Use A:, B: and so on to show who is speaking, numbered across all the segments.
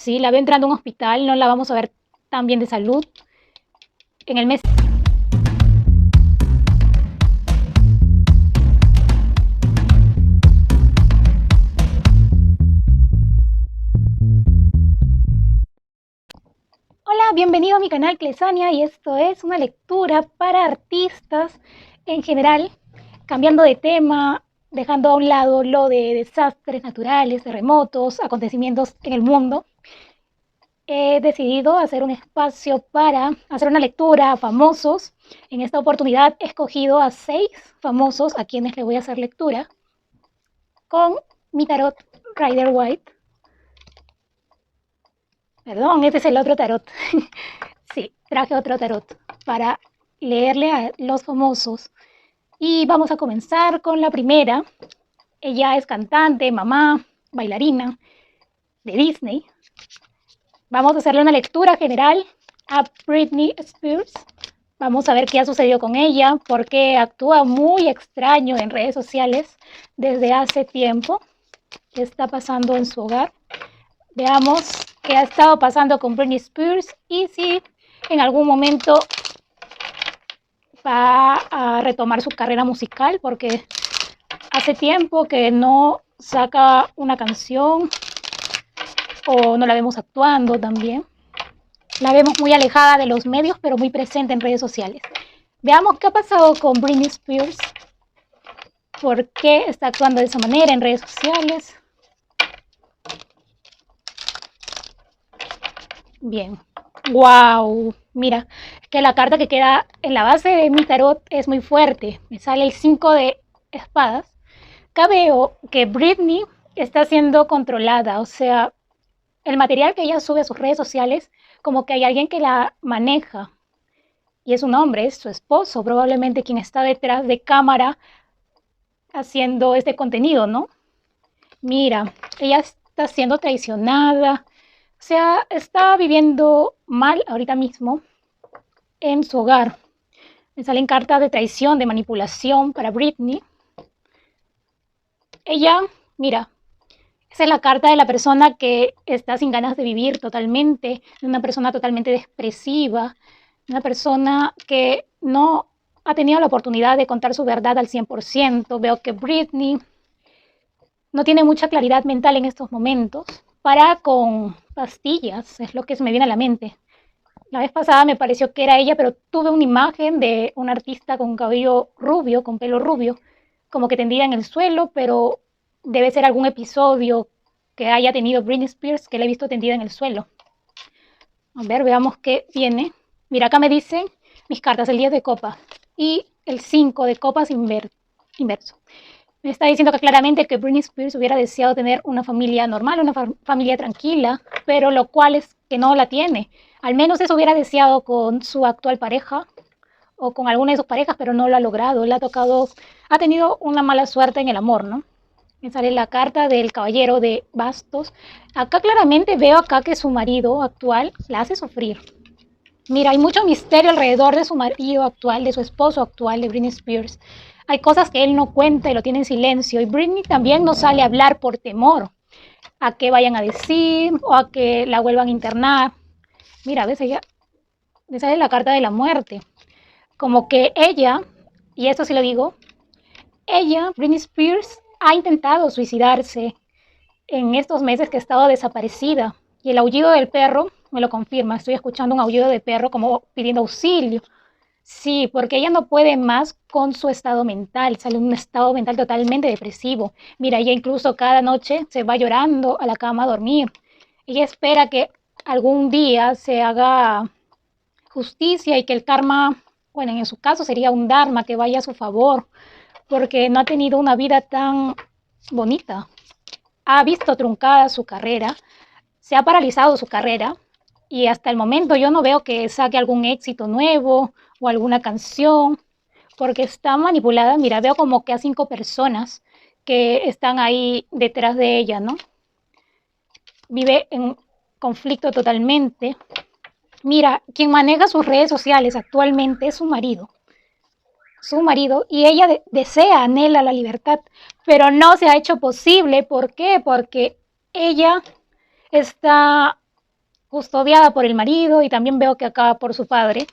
A: Sí, la veo entrando a un hospital, no la vamos a ver tan bien de salud. En el mes. Hola, bienvenido a mi canal Clesania y esto es una lectura para artistas en general, cambiando de tema, dejando a un lado lo de desastres naturales, terremotos, acontecimientos en el mundo. He decidido hacer un espacio para hacer una lectura a famosos. En esta oportunidad he escogido a 6 famosos a quienes le voy a hacer lectura con mi tarot Rider White. Perdón, este es el otro tarot. Sí, traje otro tarot para leerle a los famosos. Y vamos a comenzar con la primera. Ella es cantante, mamá, bailarina de Disney. Vamos a hacerle una lectura general a Britney Spears. Vamos a ver qué ha sucedido con ella, porque actúa muy extraño en redes sociales desde hace tiempo. ¿Qué está pasando en su hogar? Veamos qué ha estado pasando con Britney Spears y si en algún momento va a retomar su carrera musical, porque hace tiempo que no saca una canción o no la vemos actuando también. La vemos muy alejada de los medios, pero muy presente en redes sociales. Veamos qué ha pasado con Britney Spears. ¿Por qué está actuando de esa manera en redes sociales? Bien. ¡Wow! Mira, que la carta que queda en la base de mi tarot es muy fuerte. Me sale el 5 de espadas. Acá veo que Britney está siendo controlada. O sea, el material que ella sube a sus redes sociales, como que hay alguien que la maneja. Y es un hombre, es su esposo, probablemente quien está detrás de cámara haciendo este contenido, ¿no? Mira, ella está siendo traicionada, o sea, está viviendo mal ahorita mismo en su hogar. Me salen cartas de traición, de manipulación para Britney. Ella, mira, esa es la carta de la persona que está sin ganas de vivir totalmente, una persona totalmente depresiva, una persona que no ha tenido la oportunidad de contar su verdad al 100%. Veo que Britney no tiene mucha claridad mental en estos momentos. Para con pastillas, es lo que se me viene a la mente. La vez pasada me pareció que era ella, pero tuve una imagen de un artista con cabello rubio, con pelo rubio, como que tendida en el suelo, pero debe ser algún episodio que haya tenido Britney Spears que la he visto tendida en el suelo. A ver, veamos qué viene. Mira, acá me dicen mis cartas, el 10 de copas y el 5 de copas inverso. Me está diciendo que claramente que Britney Spears hubiera deseado tener una familia normal, una familia tranquila, pero lo cual es que no la tiene. Al menos eso hubiera deseado con su actual pareja o con alguna de sus parejas, pero no lo ha logrado. Le ha tocado, ha tenido una mala suerte en el amor, ¿no? Me sale la carta del caballero de bastos. Acá claramente veo acá que su marido actual la hace sufrir. Mira, hay mucho misterio alrededor de su marido actual, de su esposo actual, de Britney Spears. Hay cosas que él no cuenta y lo tiene en silencio. Y Britney también no sale a hablar por temor a que vayan a decir o a que la vuelvan a internar. Mira, ves, ella le sale la carta de la muerte. Como que ella, y esto sí lo digo, ella, Britney Spears, ha intentado suicidarse en estos meses que ha estado desaparecida. Y el aullido del perro me lo confirma. Estoy escuchando un aullido de perro como pidiendo auxilio. Sí, porque ella no puede más con su estado mental, sale un estado mental totalmente depresivo. Mira, ella incluso cada noche se va llorando a la cama a dormir. Ella espera que algún día se haga justicia y que el karma, bueno, en su caso sería un dharma que vaya a su favor, porque no ha tenido una vida tan bonita. Ha visto truncada su carrera, se ha paralizado su carrera y hasta el momento yo no veo que saque algún éxito nuevo o alguna canción, porque está manipulada. Mira, veo como que a 5 personas que están ahí detrás de ella, ¿no? Vive en conflicto totalmente. Mira, quien maneja sus redes sociales actualmente es su marido, y ella desea, anhela la libertad, pero no se ha hecho posible. ¿Por qué? Porque ella está custodiada por el marido y también veo que acá por su padre.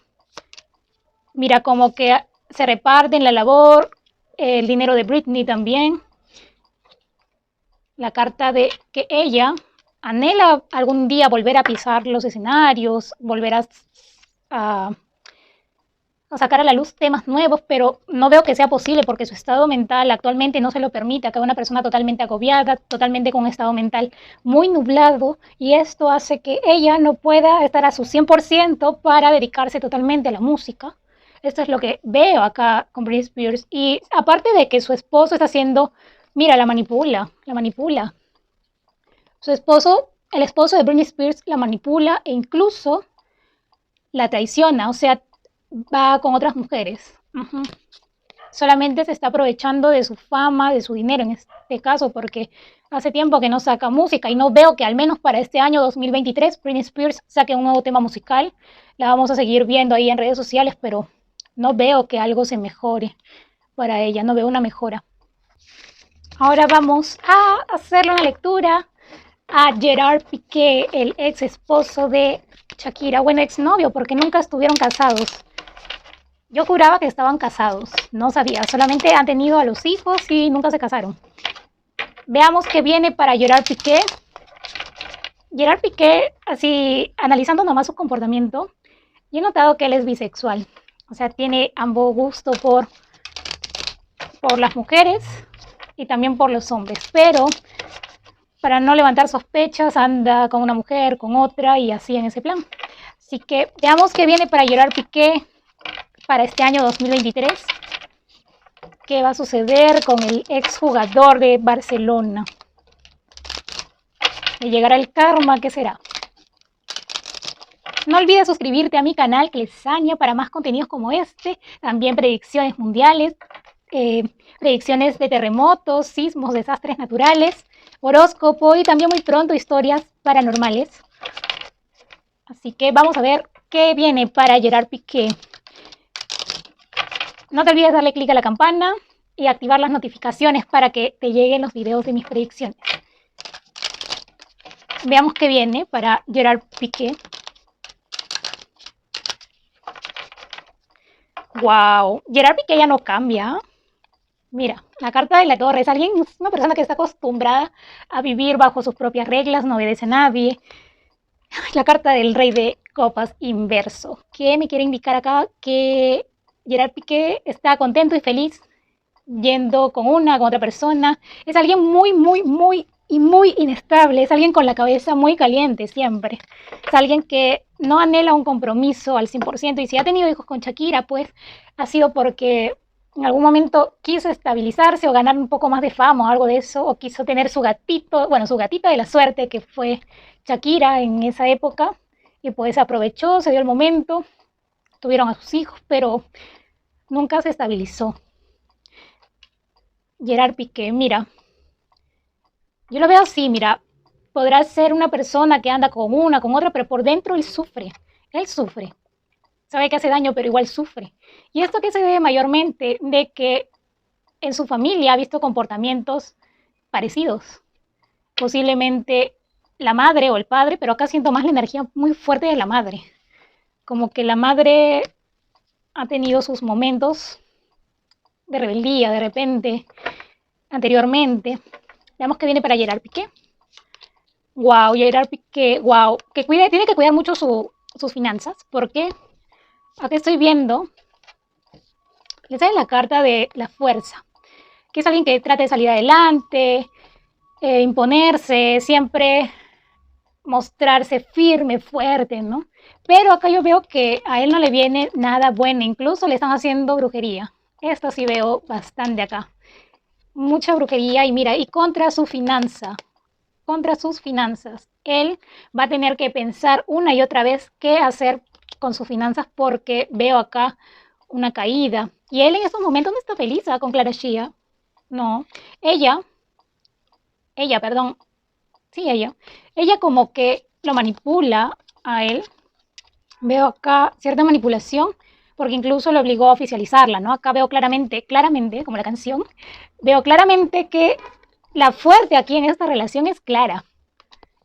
A: Mira, como que se reparten la labor, el dinero de Britney también. La carta de que ella anhela algún día volver a pisar los escenarios, volver a sacar a la luz temas nuevos, pero no veo que sea posible porque su estado mental actualmente no se lo permite. Acá una persona totalmente agobiada, totalmente con un estado mental muy nublado, y esto hace que ella no pueda estar a su 100% para dedicarse totalmente a la música. Esto es lo que veo acá con Britney Spears. Y aparte de que su esposo está haciendo, mira, la manipula. Su esposo, el esposo de Britney Spears la manipula e incluso la traiciona, o sea, va con otras mujeres. Solamente se está aprovechando de su fama, de su dinero en este caso, porque hace tiempo que no saca música y no veo que al menos para este año 2023 Britney Spears saque un nuevo tema musical. La vamos a seguir viendo ahí en redes sociales, pero no veo que algo se mejore para ella, no veo una mejora. Ahora vamos a hacerle una lectura a Gerard Piqué, el ex esposo de Shakira, bueno, exnovio, porque nunca estuvieron casados. Yo juraba que estaban casados, no sabía, solamente han tenido a los hijos y nunca se casaron. Veamos qué viene para Gerard Piqué. Gerard Piqué, así analizando nomás su comportamiento, yo he notado que él es bisexual, o sea, tiene ambos gustos por las mujeres y también por los hombres, pero para no levantar sospechas anda con una mujer, con otra y así en ese plan. Así que veamos qué viene para Gerard Piqué para este año 2023. ¿Qué va a suceder con el exjugador de Barcelona? ¿Le llegará el karma? ¿Qué será? No olvides suscribirte a mi canal Clesania para más contenidos como este. También predicciones mundiales, predicciones de terremotos, sismos, desastres naturales, horóscopo y también muy pronto historias paranormales. Así que vamos a ver qué viene para Gerard Piqué. No te olvides darle clic a la campana y activar las notificaciones para que te lleguen los videos de mis predicciones. Veamos qué viene para Gerard Piqué. Wow, Gerard Piqué ya no cambia. Mira, la carta de la torre es una persona que está acostumbrada a vivir bajo sus propias reglas, no obedece a nadie. La carta del rey de copas inverso. ¿Qué me quiere indicar acá? Que Gerard Piqué está contento y feliz yendo con otra persona. Es alguien muy inestable. Es alguien con la cabeza muy caliente siempre. Es alguien que no anhela un compromiso al 100%. Y si ha tenido hijos con Shakira, pues ha sido porque en algún momento quiso estabilizarse o ganar un poco más de fama o algo de eso. O quiso tener su gatito, bueno, su gatita de la suerte, que fue Shakira en esa época. Y pues aprovechó, se dio el momento. Tuvieron a sus hijos, pero nunca se estabilizó. Gerard Piqué, mira, yo lo veo así, mira, podrá ser una persona que anda con otra, pero por dentro él sufre, sabe que hace daño, pero igual sufre. Y esto que se debe mayormente de que en su familia ha visto comportamientos parecidos, posiblemente la madre o el padre, pero acá siento más la energía muy fuerte de la madre, como que la madre ha tenido sus momentos de rebeldía de repente, anteriormente. Veamos qué viene para Gerard Piqué. Wow, Gerard Piqué, wow, tiene que cuidar mucho sus finanzas, porque aquí estoy viendo, le sale la carta de la fuerza, que es alguien que trata de salir adelante, imponerse, siempre mostrarse firme, fuerte, ¿no? Pero acá yo veo que a él no le viene nada bueno, incluso le están haciendo brujería. Esto sí veo bastante acá. Mucha brujería y mira, y contra sus finanzas. Él va a tener que pensar una y otra vez qué hacer con sus finanzas porque veo acá una caída. Y él en estos momentos no está feliz con Clara Shia. No, ella, perdón, sí, ella como que lo manipula a él. Veo acá cierta manipulación porque incluso lo obligó a oficializarla, ¿no? Acá veo claramente, como la canción, veo claramente que la fuerte aquí en esta relación es Clara.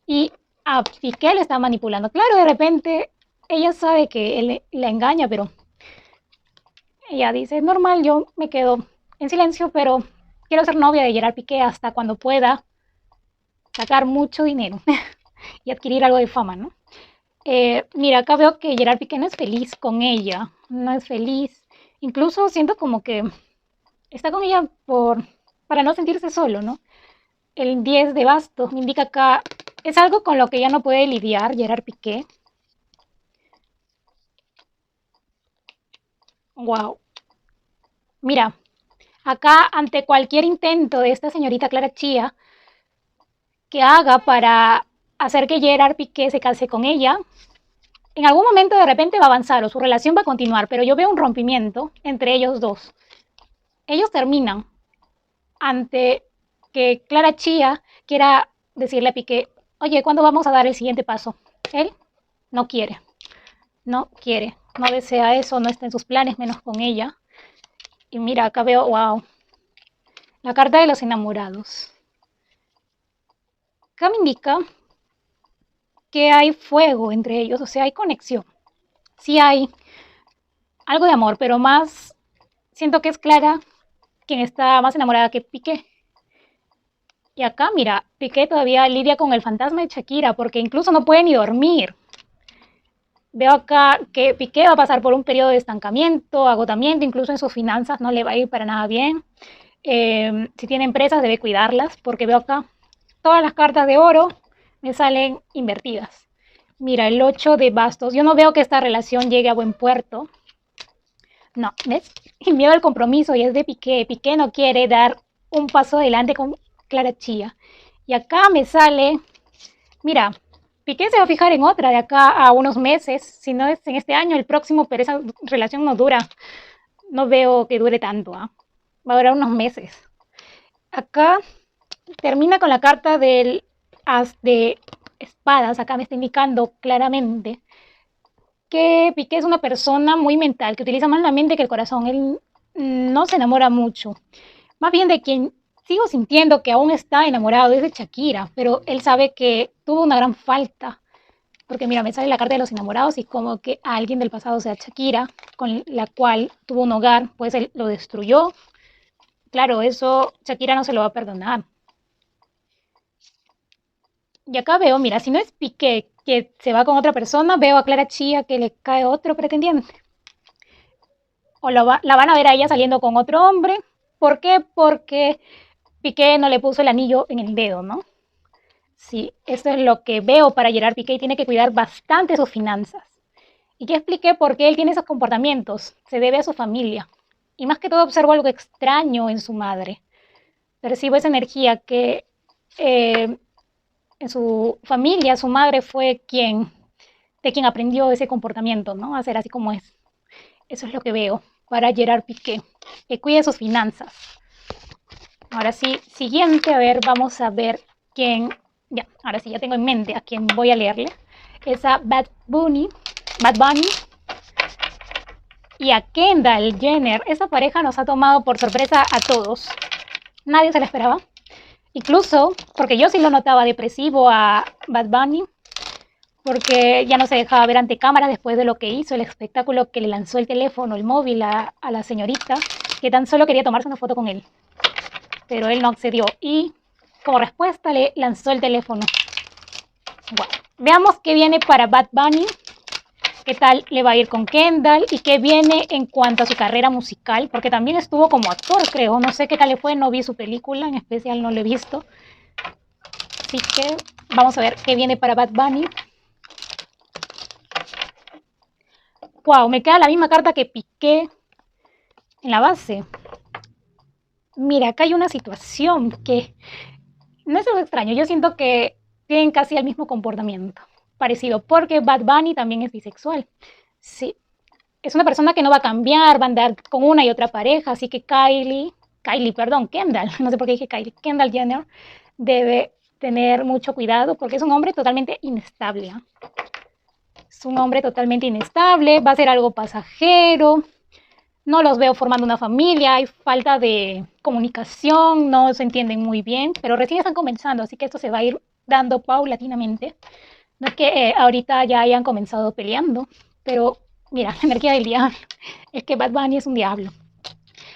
A: Y a Piqué le está manipulando. Claro, de repente ella sabe que él la engaña, pero ella dice, normal, yo me quedo en silencio, pero quiero ser novia de Gerard Piqué hasta cuando pueda sacar mucho dinero y adquirir algo de fama, ¿no? Mira, acá veo que Gerard Piqué no es feliz con ella, no es feliz. Incluso siento como que está con ella para no sentirse solo, ¿no? El 10 de bastos me indica acá, es algo con lo que ya no puede lidiar Gerard Piqué. Wow. Mira, acá ante cualquier intento de esta señorita Clara Chía que haga para hacer que Gerard Piqué se case con ella, en algún momento de repente va a avanzar o su relación va a continuar, pero yo veo un rompimiento entre ellos dos. Ellos terminan ante que Clara Chía quiera decirle a Piqué, oye, ¿cuándo vamos a dar el siguiente paso? Él no quiere, no quiere, no desea eso, no está en sus planes, menos con ella. Y mira, acá veo, wow, la carta de los enamorados. Acá me indica que hay fuego entre ellos, o sea, hay conexión. Sí hay algo de amor, pero más siento que es Clara quien está más enamorada que Piqué. Y acá, mira, Piqué todavía lidia con el fantasma de Shakira porque incluso no puede ni dormir. Veo acá que Piqué va a pasar por un periodo de estancamiento, agotamiento, incluso en sus finanzas no le va a ir para nada bien. Si tiene empresas debe cuidarlas porque veo acá todas las cartas de oro me salen invertidas. Mira, el 8 de bastos. Yo no veo que esta relación llegue a buen puerto. No, ¿ves? Y miedo al compromiso y es de Piqué. Piqué no quiere dar un paso adelante con Clara Chía. Y acá me sale, mira, Piqué se va a fijar en otra de acá a unos meses. Si no es en este año, el próximo, pero esa relación no dura. No veo que dure tanto. ¿Ah? Va a durar unos meses. Acá termina con la carta del as de espadas. Acá me está indicando claramente que Piqué es una persona muy mental, que utiliza más la mente que el corazón. Él no se enamora mucho. Más bien de quien sigo sintiendo que aún está enamorado es de Shakira, pero él sabe que tuvo una gran falta. Porque mira, me sale la carta de los enamorados y como que alguien del pasado, o sea, Shakira, con la cual tuvo un hogar, pues él lo destruyó. Claro, eso Shakira no se lo va a perdonar. Y acá veo, mira, si no es Piqué que se va con otra persona, veo a Clara Chía que le cae otro pretendiente. O la van a ver a ella saliendo con otro hombre. ¿Por qué? Porque Piqué no le puso el anillo en el dedo, ¿no? Sí, esto es lo que veo para Gerard Piqué y tiene que cuidar bastante sus finanzas. Y ya expliqué por qué él tiene esos comportamientos. Se debe a su familia. Y más que todo observo algo extraño en su madre. Percibo esa energía que en su familia, su madre fue de quien aprendió ese comportamiento, ¿no? A ser así como es. Eso es lo que veo para Gerard Piqué. Que cuide sus finanzas. Ahora sí, siguiente, a ver, vamos a ver quién, ya, ahora sí, ya tengo en mente a quién voy a leerle. Es a Bad Bunny y a Kendall Jenner. Esa pareja nos ha tomado por sorpresa a todos. Nadie se la esperaba. Incluso, porque yo sí lo notaba depresivo a Bad Bunny, porque ya no se dejaba ver ante cámara después de lo que hizo, el espectáculo que le lanzó el teléfono, el móvil a la señorita, que tan solo quería tomarse una foto con él. Pero él no accedió y como respuesta le lanzó el teléfono. Bueno, veamos qué viene para Bad Bunny, qué tal le va a ir con Kendall y qué viene en cuanto a su carrera musical, porque también estuvo como actor, creo. No sé qué tal le fue, no vi su película, en especial no lo he visto. Así que vamos a ver qué viene para Bad Bunny. Wow, me queda la misma carta que Piqué en la base. Mira, acá hay una situación que no es algo extraño. Yo siento que tienen casi el mismo comportamiento, parecido, porque Bad Bunny también es bisexual. Sí, es una persona que no va a cambiar, va a andar con una y otra pareja, así que Kendall, no sé por qué dije Kylie, Kendall Jenner debe tener mucho cuidado porque es un hombre totalmente inestable. ¿Eh? Es un hombre totalmente inestable, va a ser algo pasajero, no los veo formando una familia, hay falta de comunicación, no se entienden muy bien, pero recién están comenzando, así que esto se va a ir dando paulatinamente. No es que ahorita ya hayan comenzado peleando, pero mira, la energía del diablo. Es que Bad Bunny es un diablo.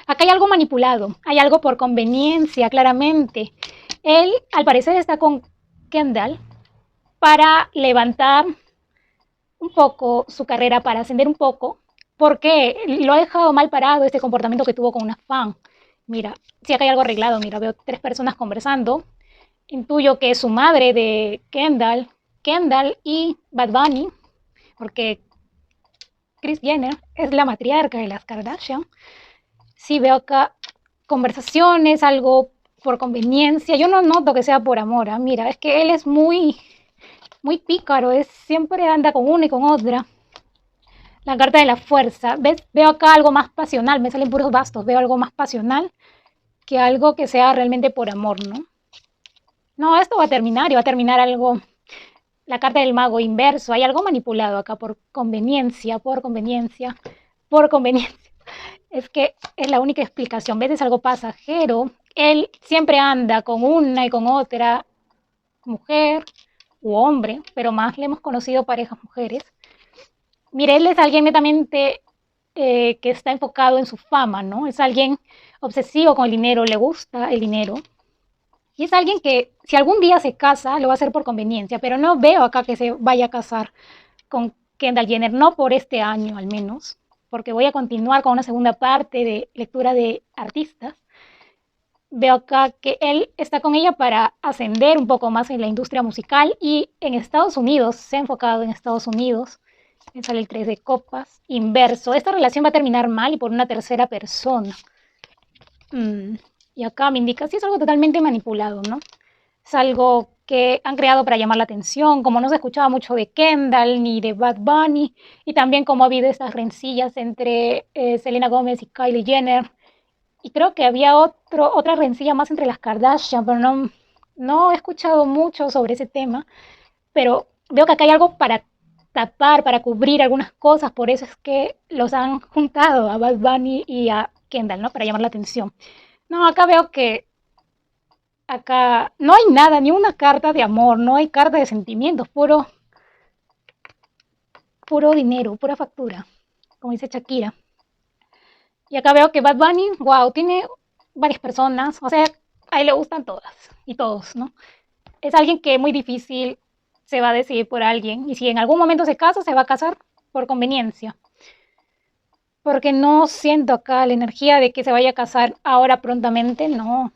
A: Acá hay algo manipulado, hay algo por conveniencia, claramente. Él, al parecer, está con Kendall para levantar un poco su carrera, para ascender un poco, porque lo ha dejado mal parado este comportamiento que tuvo con una fan. Mira, si acá hay algo arreglado, mira, veo tres personas conversando. Intuyo que es su madre de Kendall y Bad Bunny, porque Kris Jenner es la matriarca de las Kardashian. Sí, veo acá conversaciones, algo por conveniencia. Yo no noto que sea por amor. ¿Eh? Mira, es que él es muy pícaro, siempre anda con una y con otra. La carta de la fuerza. ¿Ves? Veo acá algo más pasional, me salen puros bastos. Veo algo más pasional que algo que sea realmente por amor, ¿no? No, esto va a terminar y va a terminar algo. La carta del mago inverso. Hay algo manipulado acá por conveniencia, por conveniencia, por conveniencia. Es que es la única explicación. ¿Ves? Es algo pasajero. Él siempre anda con una y con otra mujer u hombre, pero más le hemos conocido parejas mujeres. Mire, él es alguien netamente que está enfocado en su fama, ¿no? Es alguien obsesivo con el dinero, le gusta el dinero. Y es alguien que si algún día se casa, lo va a hacer por conveniencia, pero no veo acá que se vaya a casar con Kendall Jenner, no por este año al menos, porque voy a continuar con una segunda parte de lectura de artistas. Veo acá que él está con ella para ascender un poco más en la industria musical y en Estados Unidos, se ha enfocado en Estados Unidos. Me sale el 3 de copas, inverso. Esta relación va a terminar mal y por una tercera persona. Y acá me indica, sí, es algo totalmente manipulado, ¿no? Es algo que han creado para llamar la atención, como no se escuchaba mucho de Kendall ni de Bad Bunny, y también como ha habido estas rencillas entre Selena Gómez y Kylie Jenner, y creo que había otra rencilla más entre las Kardashian, pero no he escuchado mucho sobre ese tema, pero veo que acá hay algo para tapar, para cubrir algunas cosas, por eso es que los han juntado a Bad Bunny y a Kendall, ¿no? Para llamar la atención. No, acá veo que acá no hay nada, ni una carta de amor, no hay carta de sentimientos, puro dinero, pura factura, como dice Shakira. Y acá veo que Bad Bunny, wow, tiene varias personas, o sea, a él le gustan todas y todos, ¿no? Es alguien que muy difícil se va a decidir por alguien y si en algún momento se casa, se va a casar por conveniencia. Porque no siento acá la energía de que se vaya a casar ahora prontamente, no.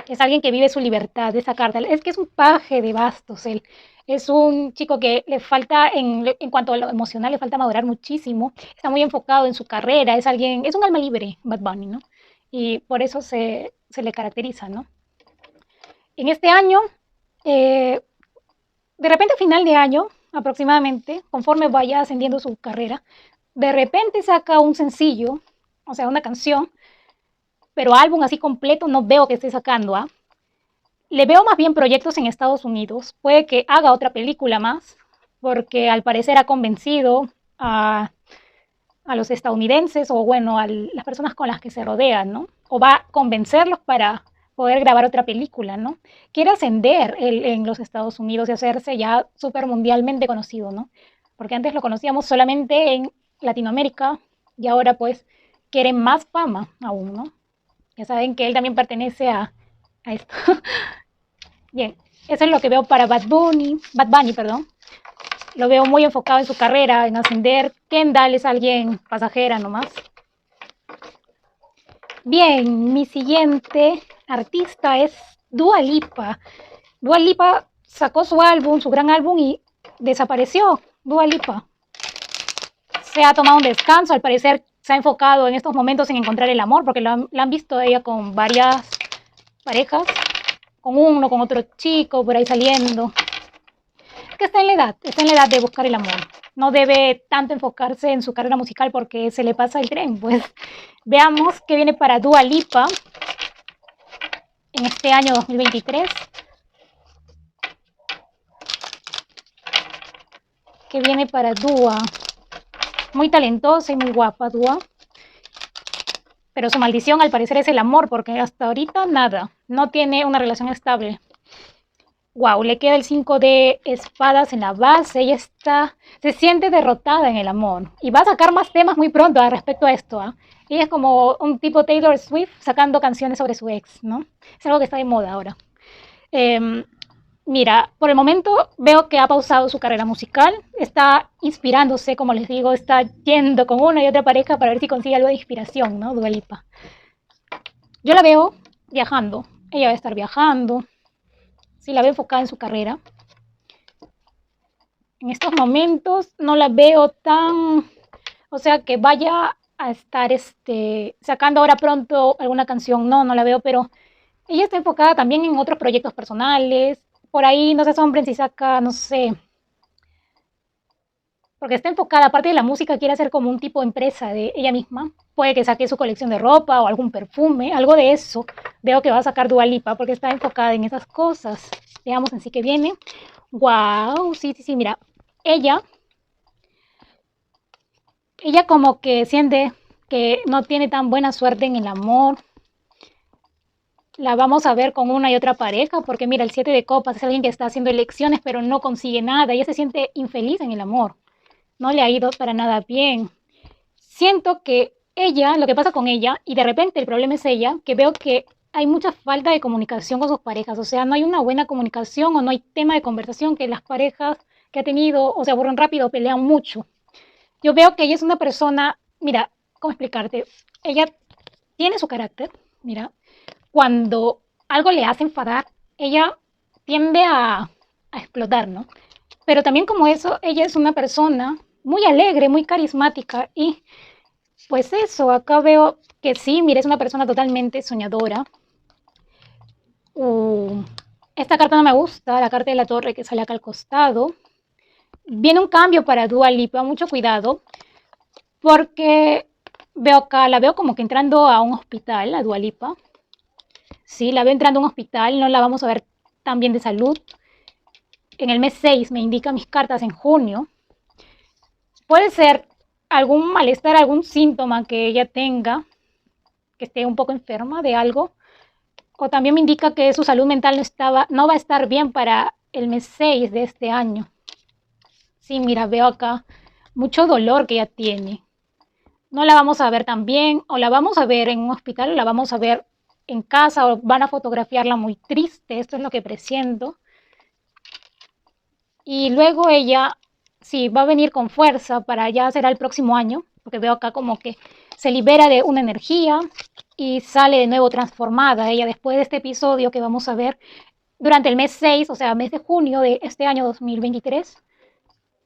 A: Es alguien que vive su libertad, esa carta. Es que es un paje de bastos él. Es un chico que le falta, en cuanto a lo emocional, le falta madurar muchísimo. Está muy enfocado en su carrera. Es alguien, es un alma libre, Bad Bunny, ¿no? Y por eso se le caracteriza, ¿no? En este año, eh, de repente a final de año, aproximadamente, conforme vaya ascendiendo su carrera, de repente saca un sencillo, o sea, una canción, pero álbum así completo no veo que esté sacando, ¿ah? Le veo más bien proyectos en Estados Unidos. Puede que haga otra película más, porque al parecer ha convencido a los estadounidenses o, bueno, a las personas con las que se rodean, ¿no? O va a convencerlos para poder grabar otra película, ¿no? Quiere ascender en los Estados Unidos y hacerse ya súper mundialmente conocido, ¿no? Porque antes lo conocíamos solamente en Latinoamérica y ahora pues quiere más fama aún, ¿no? Ya saben que él también pertenece a esto. Bien, eso es lo que veo para Bad Bunny, perdón. Lo veo muy enfocado en su carrera, en ascender. Kendall es alguien pasajera nomás. Bien, mi siguiente artista es Dua Lipa. Dua Lipa sacó su álbum, su gran álbum, y desapareció. Dua Lipa se ha tomado un descanso, al parecer se ha enfocado en estos momentos en encontrar el amor, porque la han visto ella con varias parejas, con uno, con otro chico, por ahí saliendo. Que está en la edad de buscar el amor. No debe tanto enfocarse en su carrera musical porque se le pasa el tren. Pues veamos qué viene para Dua Lipa en este año 2023. ¿Qué viene para Dua? Muy talentosa y muy guapa Dua. Pero su maldición al parecer es el amor porque hasta ahorita nada. No tiene una relación estable. wow, le queda el 5 de espadas en la base, ella se siente derrotada en el amor y va a sacar más temas muy pronto respecto a esto. ¿Ah? Ella es como un tipo Taylor Swift sacando canciones sobre su ex, ¿no? Es algo que está de moda ahora. Eh, Mira, por el momento veo que ha pausado su carrera musical, está inspirándose, como les digo, está yendo con una y otra pareja para ver si consigue algo de inspiración, ¿no? Dua Lipa. Yo la veo viajando, ella va a estar viajando, sí, la veo enfocada en su carrera. En estos momentos no la veo tan, o sea, que vaya a estar sacando ahora pronto alguna canción, no la veo, pero ella está enfocada también en otros proyectos personales, por ahí no se asombren si saca, no sé, porque está enfocada, aparte de la música, quiere hacer como un tipo de empresa de ella misma. Puede que saque su colección de ropa o algún perfume, algo de eso. Veo que va a sacar Dua Lipa porque está enfocada en esas cosas. Veamos en sí que viene. Wow, sí, sí, sí, mira. Ella, ella como que siente que no tiene tan buena suerte en el amor. La vamos a ver con una y otra pareja, porque mira, el 7 de copas es alguien que está haciendo elecciones, pero no consigue nada. Ella se siente infeliz en el amor. No le ha ido para nada bien. Siento que ella, lo que pasa con ella, y de repente el problema es ella, que veo que hay mucha falta de comunicación con sus parejas, o sea, no hay una buena comunicación o no hay tema de conversación, que las parejas que ha tenido o se aburren rápido o pelean mucho. Yo veo que ella es una persona, mira, ¿cómo explicarte? Ella tiene su carácter, mira, cuando algo le hace enfadar, ella tiende a explotar, ¿no? Pero también como eso, ella es una persona muy alegre, muy carismática y pues eso, acá veo que sí, mira, es una persona totalmente soñadora. Uh, Esta carta no me gusta, la carta de la torre que sale acá al costado. Viene un cambio para Dua Lipa, mucho cuidado, porque veo acá, la veo como que entrando a un hospital, a Dua Lipa. Sí, la veo entrando a un hospital, no la vamos a ver tan bien de salud. En el mes 6 me indica mis cartas en junio. Puede ser algún malestar, algún síntoma que ella tenga, que esté un poco enferma de algo. O también me indica que su salud mental no va a estar bien para el mes 6 de este año. Sí, mira, veo acá mucho dolor que ella tiene. No la vamos a ver tan bien, o la vamos a ver en un hospital, o la vamos a ver en casa, o van a fotografiarla muy triste, esto es lo que presiento. Y luego ella, sí, va a venir con fuerza para ya será el próximo año, porque veo acá como que se libera de una energía y sale de nuevo transformada. Ella después de este episodio que vamos a ver durante el mes 6, o sea, mes de junio de este año 2023.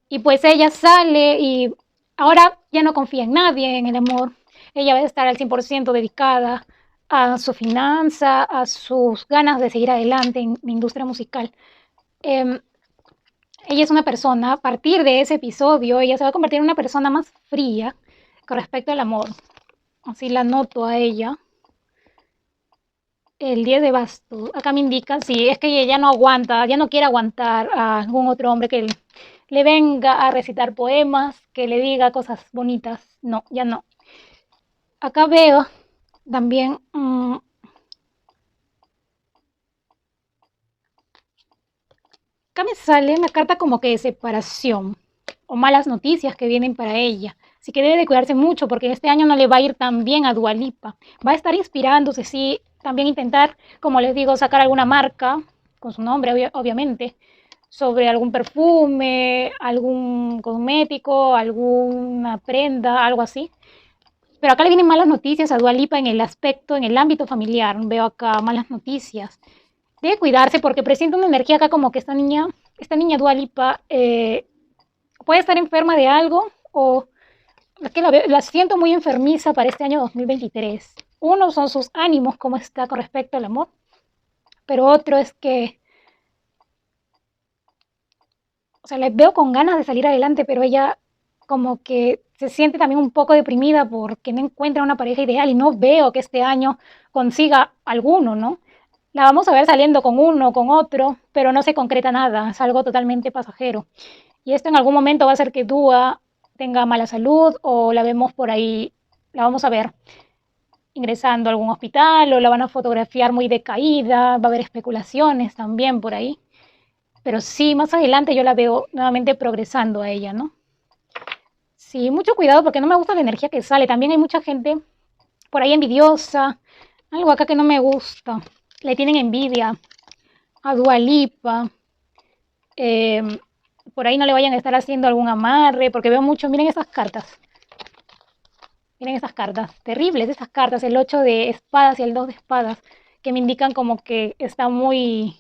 A: Y pues ella sale y ahora ya no confía en nadie, en el amor. Ella va a estar al 100% dedicada a su finanza, a sus ganas de seguir adelante en la industria musical. Eh, Ella es una persona, a partir de ese episodio, ella se va a convertir en una persona más fría con respecto al amor. Así la noto a ella. El 10 de bastos. Acá me indican, sí, es que ella no aguanta, ya no quiere aguantar a algún otro hombre que le venga a recitar poemas, que le diga cosas bonitas. No, ya no. Acá veo también, acá me sale una carta como que de separación o malas noticias que vienen para ella. Así que debe de cuidarse mucho porque este año no le va a ir tan bien a Dua Lipa. Va a estar inspirándose, sí, también intentar, como les digo, sacar alguna marca con su nombre, obviamente, sobre algún perfume, algún cosmético, alguna prenda, algo así. Pero acá le vienen malas noticias a Dua Lipa en el aspecto, en el ámbito familiar. Veo acá malas noticias. Debe cuidarse porque presiente una energía acá como que esta niña Dua Lipa puede estar enferma de algo o es que la siento muy enfermiza para este año 2023. Uno son sus ánimos, cómo está con respecto al amor, pero otro es que, o sea, le veo con ganas de salir adelante, pero ella como que se siente también un poco deprimida porque no encuentra una pareja ideal y no veo que este año consiga alguno, ¿no? La vamos a ver saliendo con uno, con otro, pero no se concreta nada, es algo totalmente pasajero. Y esto en algún momento va a hacer que Dúa tenga mala salud o la vemos por ahí, la vamos a ver ingresando a algún hospital o la van a fotografiar muy decaída, va a haber especulaciones también por ahí. pero sí, más adelante yo la veo nuevamente progresando a ella, ¿no? Sí, mucho cuidado porque no me gusta la energía que sale. También hay mucha gente por ahí envidiosa, algo acá que no me gusta. Le tienen envidia a Dua Lipa. eh, por ahí no le vayan a estar haciendo algún amarre, porque veo mucho, miren esas cartas, terribles esas cartas, el 8 de espadas y el 2 de espadas, que me indican como que está muy,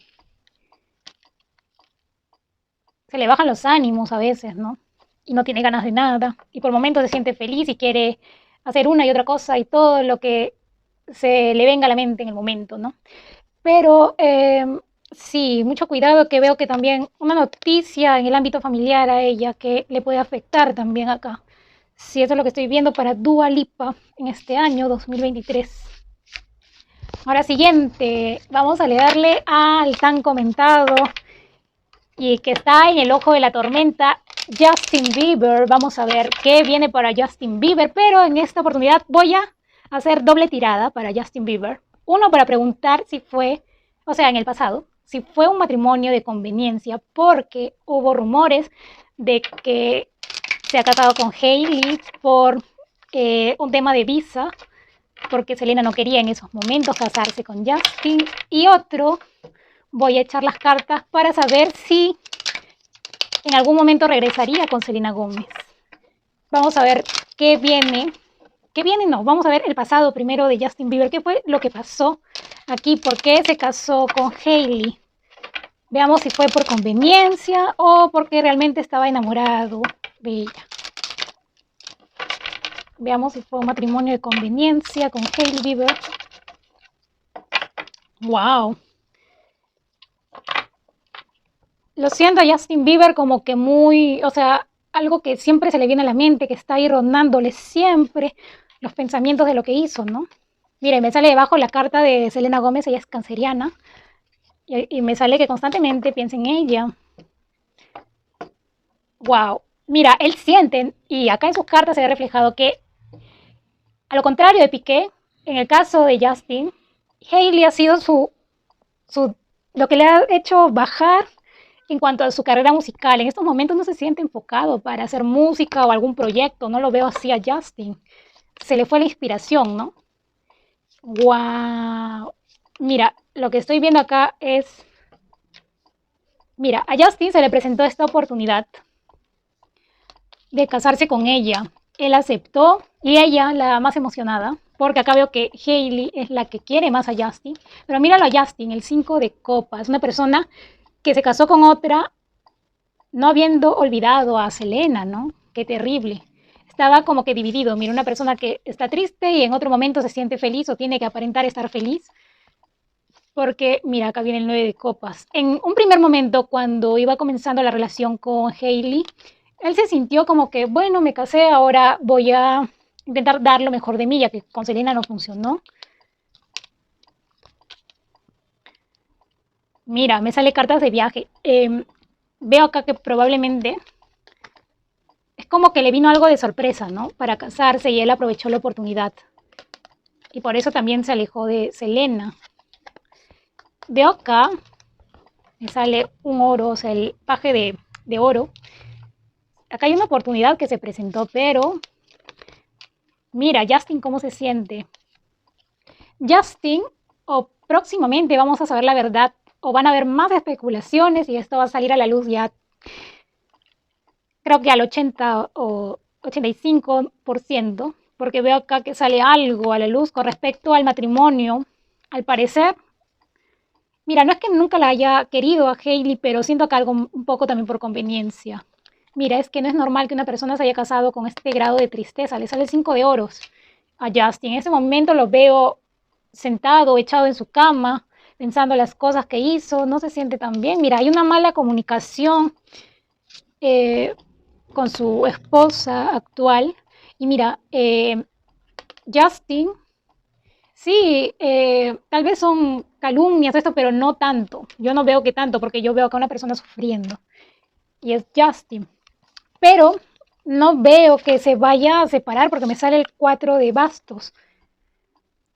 A: se le bajan los ánimos a veces, ¿no? Y no tiene ganas de nada, y por momentos se siente feliz y quiere hacer una y otra cosa y todo lo que se le venga a la mente en el momento, ¿no? Pero sí, mucho cuidado, que veo que también una noticia en el ámbito familiar a ella que le puede afectar también acá. Sí, eso es lo que estoy viendo para Dua Lipa en este año 2023. Ahora siguiente, vamos a leerle al tan comentado y que está en el ojo de la tormenta, Justin Bieber. Vamos a ver qué viene para Justin Bieber, pero en esta oportunidad voy a hacer doble tirada para Justin Bieber. Uno, para preguntar si fue, o sea, en el pasado, si fue un matrimonio de conveniencia, porque hubo rumores de que se ha casado con Hailey por un tema de visa, porque Selena no quería en esos momentos casarse con Justin. Y otro, voy a echar las cartas para saber si en algún momento regresaría con Selena Gómez. Vamos a ver qué viene. ¿Qué viene? No, vamos a ver el pasado primero de Justin Bieber. ¿Qué fue lo que pasó aquí? ¿Por qué se casó con Hailey? Veamos si fue por conveniencia o porque realmente estaba enamorado de ella. Veamos si fue un matrimonio de conveniencia con Hailey Bieber. ¡Wow! Lo siento a Justin Bieber como que muy, o sea, algo que siempre se le viene a la mente, que está ahí rondándole siempre los pensamientos de lo que hizo, ¿no? Mire, me sale debajo la carta de Selena Gómez, ella es canceriana, y me sale que constantemente piensa en ella. ¡Wow! Mira, él siente, y acá en sus cartas se ve reflejado que, a lo contrario de Piqué, en el caso de Justin, Hailey ha sido lo que le ha hecho bajar en cuanto a su carrera musical. En estos momentos no se siente enfocado para hacer música o algún proyecto, no lo veo así a Justin. Se le fue la inspiración, ¿no? ¡Wow! Mira, lo que estoy viendo acá es, mira, a Justin se le presentó esta oportunidad de casarse con ella. Él aceptó y ella, la más emocionada, porque acá veo que Hailey es la que quiere más a Justin. Pero míralo a Justin, el 5 de copas, una persona que se casó con otra no habiendo olvidado a Selena, ¿no? Qué terrible. Estaba como que dividido. Mira, una persona que está triste y en otro momento se siente feliz o tiene que aparentar estar feliz. Porque, mira, acá viene el 9 de copas. En un primer momento, cuando iba comenzando la relación con Hailey, él se sintió como que, bueno, me casé, ahora voy a intentar dar lo mejor de mí, ya que con Selena no funcionó. Mira, me sale cartas de viaje. Veo acá que probablemente es como que le vino algo de sorpresa, ¿no? Para casarse y él aprovechó la oportunidad. Y por eso también se alejó de Selena. Veo acá, me sale un oro, o sea, el paje de oro. Acá hay una oportunidad que se presentó, pero mira, Justin, ¿cómo se siente? Justin, o próximamente vamos a saber la verdad, o van a haber más especulaciones y esto va a salir a la luz ya, creo que al 80 o 85%, porque veo acá que sale algo a la luz con respecto al matrimonio. Al parecer, mira, no es que nunca la haya querido a Hailey, pero siento que algo un poco también por conveniencia. Mira, es que no es normal que una persona se haya casado con este grado de tristeza. Le sale 5 de oros a Justin. En ese momento lo veo sentado, echado en su cama, pensando las cosas que hizo. No se siente tan bien. Mira, hay una mala comunicación eh, con su esposa actual. Y mira, Justin, sí, tal vez son calumnias, esto, pero no tanto. Yo no veo que tanto, porque yo veo acá a una persona sufriendo. Y es Justin. Pero no veo que se vaya a separar porque me sale el 4 de bastos.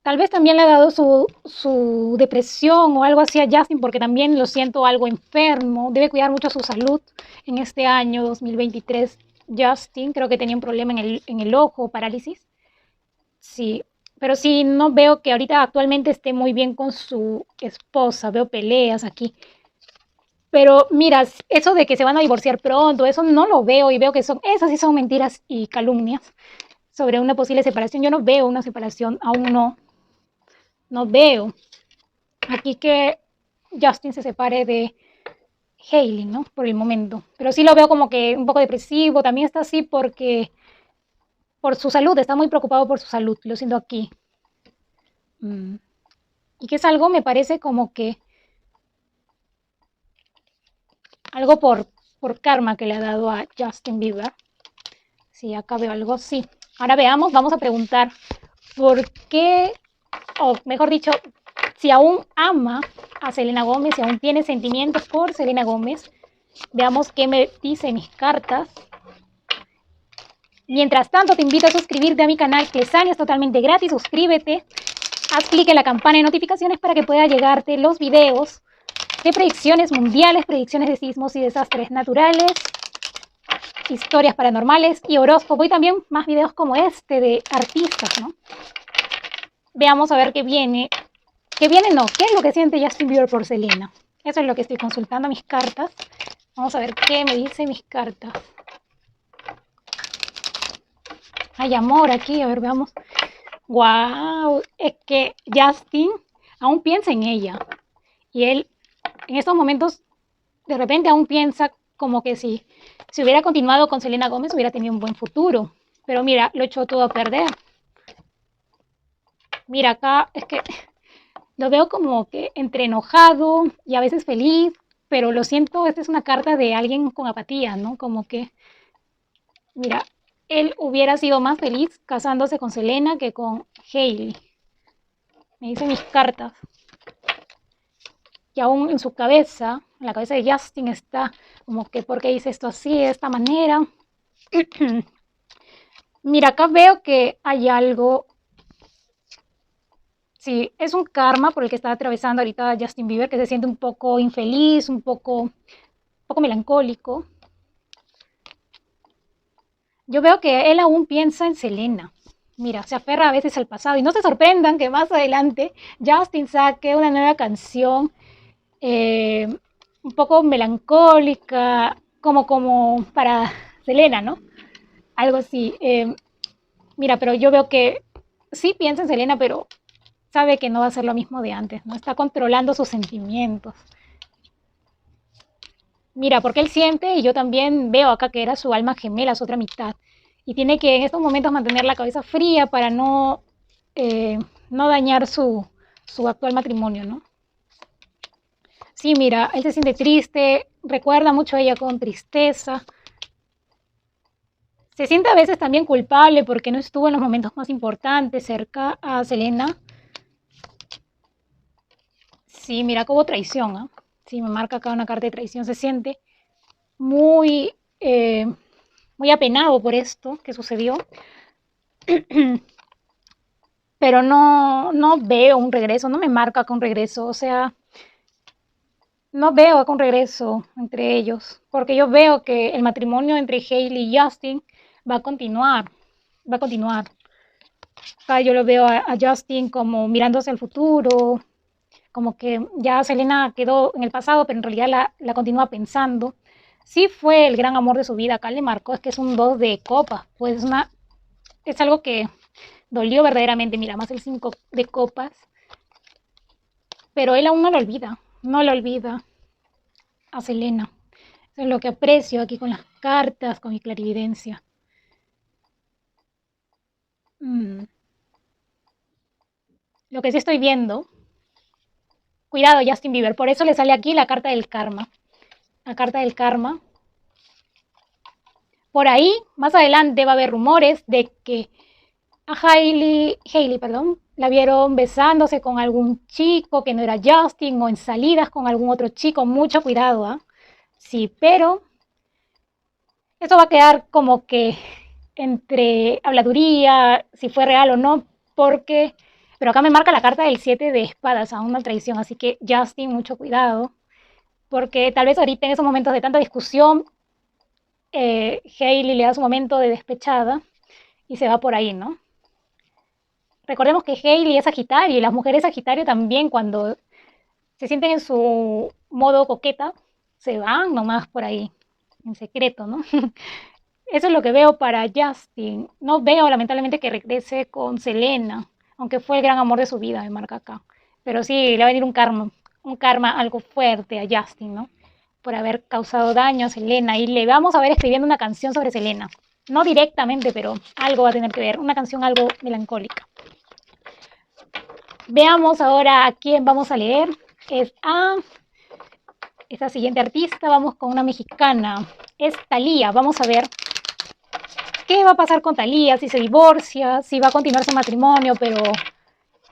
A: Tal vez también le ha dado su depresión o algo así a Justin, porque también lo siento algo enfermo. Debe cuidar mucho su salud en este año 2023. Justin, creo que tenía un problema en el ojo, parálisis. Sí, pero sí, no veo que ahorita actualmente esté muy bien con su esposa. Veo peleas aquí. Pero mira, eso de que se van a divorciar pronto, eso no lo veo y veo que esas sí son mentiras y calumnias sobre una posible separación. Yo no veo una separación, aún no veo aquí que Justin se separe de Hailey, ¿no? Por el momento. Pero sí lo veo como que un poco depresivo. También está así porque por su salud, está muy preocupado por su salud. Lo siento aquí. Y que es algo, me parece como que algo por karma que le ha dado a Justin Bieber. Sí, acá veo algo así. Ahora veamos, vamos a preguntar por qué, o mejor dicho, si aún ama a Selena Gómez, si aún tiene sentimientos por Selena Gómez. Veamos qué me dicen mis cartas. Mientras tanto, te invito a suscribirte a mi canal Clesania, es totalmente gratis. Suscríbete, haz clic en la campana de notificaciones para que pueda llegarte los videos de predicciones mundiales, predicciones de sismos y desastres naturales, historias paranormales y horóscopo, y también más videos como este de artistas, ¿no? Veamos a ver qué viene. ¿Qué viene? No, ¿qué es lo que siente Justin Bieber por Selena? Eso es lo que estoy consultando mis cartas. Vamos a ver qué me dicen mis cartas. Hay amor aquí, a ver, veamos. Wow, es que Justin aún piensa en ella. Y él en estos momentos de repente aún piensa como que si hubiera continuado con Selena Gómez hubiera tenido un buen futuro. Pero mira, lo echó todo a perder. Mira, acá es que lo veo como que entre enojado y a veces feliz, pero lo siento, esta es una carta de alguien con apatía, ¿no? Como que, mira, él hubiera sido más feliz casándose con Selena que con Hailey. Me dicen mis cartas. Y aún en su cabeza, en la cabeza de Justin está como que, ¿por qué hice esto así, de esta manera? Mira, acá veo que hay algo. Sí, es un karma por el que está atravesando ahorita Justin Bieber, que se siente un poco infeliz, un poco melancólico. Yo veo que él aún piensa en Selena. Mira, se aferra a veces al pasado. Y no se sorprendan que más adelante Justin saque una nueva canción un poco melancólica, como para Selena, ¿no? Algo así. Mira, pero yo veo que sí piensa en Selena, pero sabe que no va a ser lo mismo de antes, ¿no? Está controlando sus sentimientos. Mira, porque él siente, y yo también veo acá que era su alma gemela, su otra mitad. Y tiene que en estos momentos mantener la cabeza fría para no dañar su actual matrimonio, ¿no? Sí, mira, él se siente triste, recuerda mucho a ella con tristeza. Se siente a veces también culpable porque no estuvo en los momentos más importantes cerca a Selena. Sí, mira que hubo traición, ¿eh? Sí, me marca acá una carta de traición. Se siente muy, muy apenado por esto que sucedió. Pero no veo un regreso, no me marca con regreso. O sea, no veo con regreso entre ellos. Porque yo veo que el matrimonio entre Hailey y Justin va a continuar. Va a continuar. Acá yo lo veo a Justin como mirándose al futuro, como que ya Selena quedó en el pasado, pero en realidad la continúa pensando. Sí fue el gran amor de su vida, acá le marcó, es que es un 2 de copas, pues es algo que dolió verdaderamente, mira, más el 5 de copas, pero él aún no lo olvida a Selena. Eso es lo que aprecio aquí con las cartas, con mi clarividencia. Lo que sí estoy viendo, cuidado Justin Bieber, por eso le sale aquí la carta del karma. La carta del karma. Por ahí, más adelante va a haber rumores de que a Hailey, perdón, la vieron besándose con algún chico que no era Justin o en salidas con algún otro chico. Mucho cuidado, ¿eh? Sí, pero eso va a quedar como que entre habladuría, si fue real o no, porque Pero acá me marca la carta del 7 de espadas, a una traición, así que Justin, mucho cuidado, porque tal vez ahorita en esos momentos de tanta discusión, Hailey le da su momento de despechada y se va por ahí, ¿no? Recordemos que Hailey es Sagitario y las mujeres Sagitario también cuando se sienten en su modo coqueta, se van nomás por ahí, en secreto, ¿no? Eso es lo que veo para Justin. No veo, lamentablemente, que regrese con Selena, aunque fue el gran amor de su vida, me marca acá. Pero sí, le va a venir un karma algo fuerte a Justin, ¿no? Por haber causado daño a Selena. Y le vamos a ver escribiendo una canción sobre Selena. No directamente, pero algo va a tener que ver. Una canción algo melancólica. Veamos ahora a quién vamos a leer. Es a esta siguiente artista. Vamos con una mexicana. Es Thalía. Vamos a ver qué va a pasar con Thalía, si se divorcia, si va a continuar su matrimonio, pero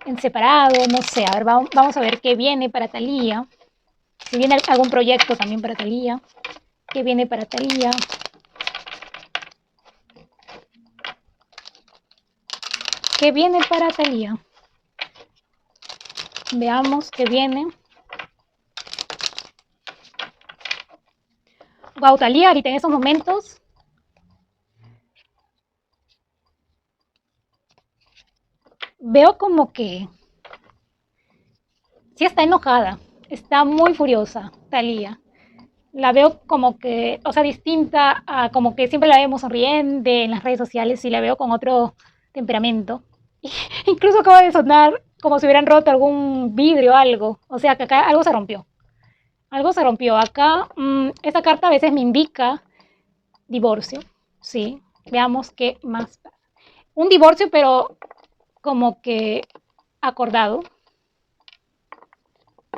A: en separado, no sé. A ver, vamos a ver qué viene para Thalía. Si viene algún proyecto también para Thalía. ¿Qué viene para Thalía? ¿Qué viene para Thalía? Veamos qué viene. Wow, Thalía ahorita en esos momentos veo como que sí está enojada, está muy furiosa, Thalía. La veo como que, o sea, distinta a como que siempre la vemos sonriente en las redes sociales y la veo con otro temperamento. Incluso acaba de sonar como si hubieran roto algún vidrio o algo. O sea, que acá algo se rompió. Algo se rompió. Acá, esta carta a veces me indica divorcio. Sí, veamos qué más. Un divorcio, pero como que acordado.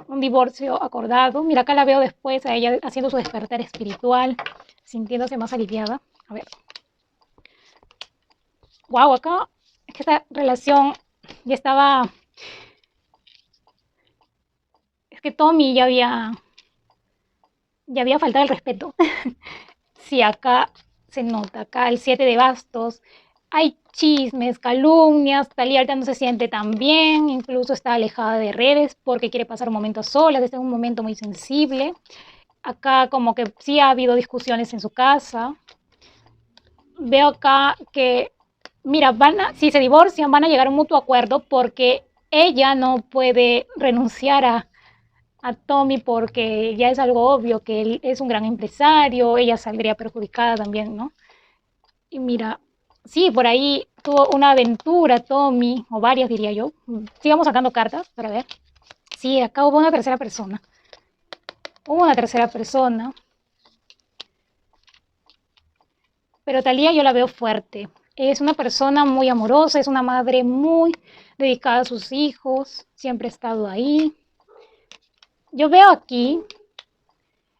A: Un divorcio acordado. Mira, acá la veo después a ella haciendo su despertar espiritual, sintiéndose más aliviada. A ver. Wow, acá es que esta relación ya estaba. Es que Tommy ya había faltado el respeto. Sí, acá se nota, acá el 7 de bastos, hay chismes, calumnias, Thalía ahorita no se siente tan bien, incluso está alejada de redes porque quiere pasar momentos solas, este es un momento muy sensible. Acá como que sí ha habido discusiones en su casa. Veo acá que, mira, si se divorcian van a llegar a un mutuo acuerdo porque ella no puede renunciar a Tommy porque ya es algo obvio que él es un gran empresario, ella saldría perjudicada también, ¿no? Y mira, sí, por ahí tuvo una aventura Tommy, o varias diría yo. Sigamos sacando cartas para ver. Sí, acá hubo una tercera persona. Hubo una tercera persona. Pero Thalía yo la veo fuerte. Es una persona muy amorosa, es una madre muy dedicada a sus hijos, siempre ha estado ahí. Yo veo aquí,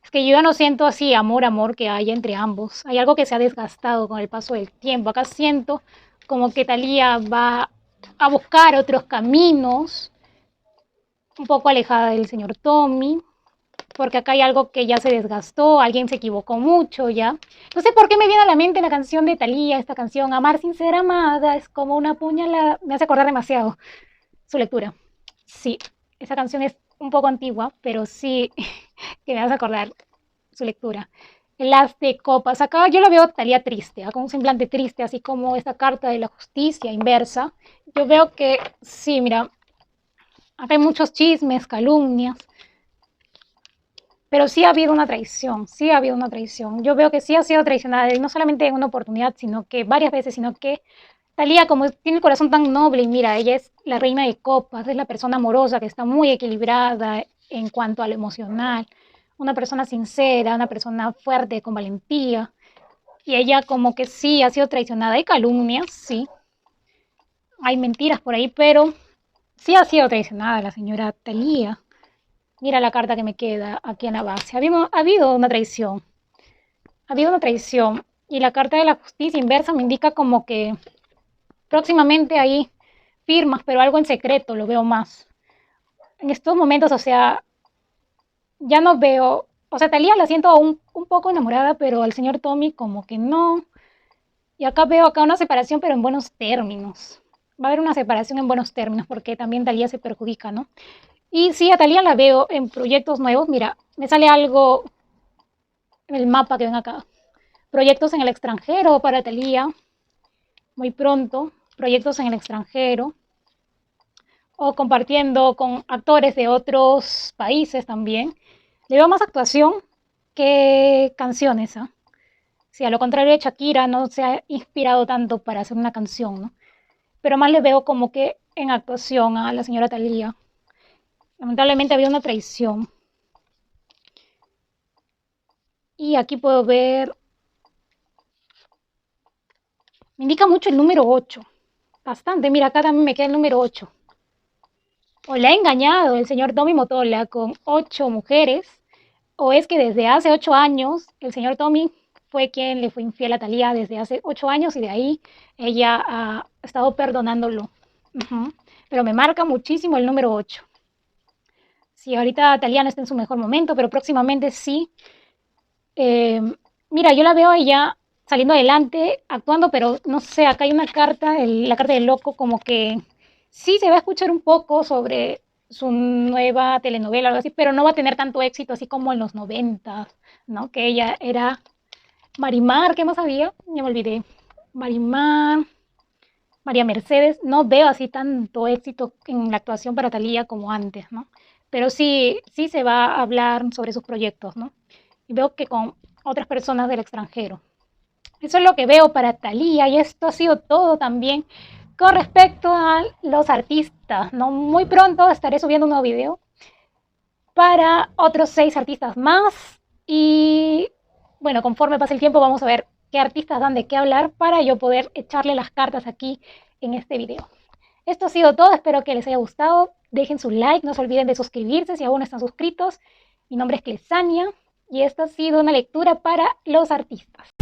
A: es que yo ya no siento así amor que haya entre ambos. Hay algo que se ha desgastado con el paso del tiempo. Acá siento como que Thalía va a buscar otros caminos, un poco alejada del señor Tommy, porque acá hay algo que ya se desgastó, alguien se equivocó mucho ya. No sé por qué me viene a la mente la canción de Thalía, esta canción, Amar sin ser amada, es como una puñalada, me hace acordar demasiado su lectura. Sí, esa canción es un poco antigua, pero sí que me hace acordar su lectura. El as de copas, acá yo lo veo Thalía triste, con un semblante triste, así como esta carta de la justicia inversa. Yo veo que, sí, mira, acá hay muchos chismes, calumnias, pero sí ha habido una traición, sí ha habido una traición. Yo veo que sí ha sido traicionada, y no solamente en una oportunidad, sino que varias veces, sino que Thalía, como tiene el corazón tan noble, y mira, ella es la reina de copas, es la persona amorosa que está muy equilibrada en cuanto a lo emocional, una persona sincera, una persona fuerte, con valentía, y ella como que sí ha sido traicionada. Hay calumnias, sí, hay mentiras por ahí, pero sí ha sido traicionada la señora Thalía. Mira la carta que me queda aquí en la base. Ha habido una traición. Ha habido una traición. Y la carta de la justicia inversa me indica como que próximamente hay firmas, pero algo en secreto lo veo más. En estos momentos, o sea, ya no veo. O sea, Thalía la siento un poco enamorada, pero al señor Tommy como que no. Y acá veo acá una separación, pero en buenos términos. va a haber una separación en buenos términos, porque también Thalía se perjudica, ¿no? Y sí, a Thalía la veo en proyectos nuevos. Mira, me sale algo en el mapa que ven acá. Proyectos en el extranjero para Thalía, muy pronto. Proyectos en el extranjero. O compartiendo con actores de otros países también. Le veo más actuación que canciones, ¿eh? Si a lo contrario de Shakira no se ha inspirado tanto para hacer una canción, ¿no? Pero más le veo como que en actuación a la señora Thalía. Lamentablemente había una traición. Y aquí puedo ver, me indica mucho el número 8. Bastante, mira, acá también me queda el número 8. O le ha engañado el señor Tommy Motola con 8 mujeres, o es que desde hace 8 años el señor Tommy fue quien le fue infiel a Thalía desde hace 8 años y de ahí ella ha estado perdonándolo. Pero me marca muchísimo el número 8. Sí, ahorita Thalía no está en su mejor momento, pero próximamente sí. Eh, Mira, yo la veo a ella saliendo adelante, actuando, pero no sé, acá hay una carta, la carta del loco, como que sí se va a escuchar un poco sobre su nueva telenovela o algo así, pero no va a tener tanto éxito así como en los 90, ¿no? Que ella era Marimar, ¿qué más había? Ya me olvidé. Marimar, María Mercedes, no veo así tanto éxito en la actuación para Thalía como antes, ¿no? Pero sí, sí se va a hablar sobre sus proyectos, ¿no? Y veo que con otras personas del extranjero. Eso es lo que veo para Thalía y esto ha sido todo también con respecto a los artistas, ¿no? Muy pronto estaré subiendo un nuevo video para otros 6 artistas más y bueno, conforme pase el tiempo vamos a ver qué artistas dan de qué hablar para yo poder echarle las cartas aquí en este video. Esto ha sido todo, espero que les haya gustado, dejen su like, no se olviden de suscribirse si aún no están suscritos. Mi nombre es Clesania y esta ha sido una lectura para los artistas.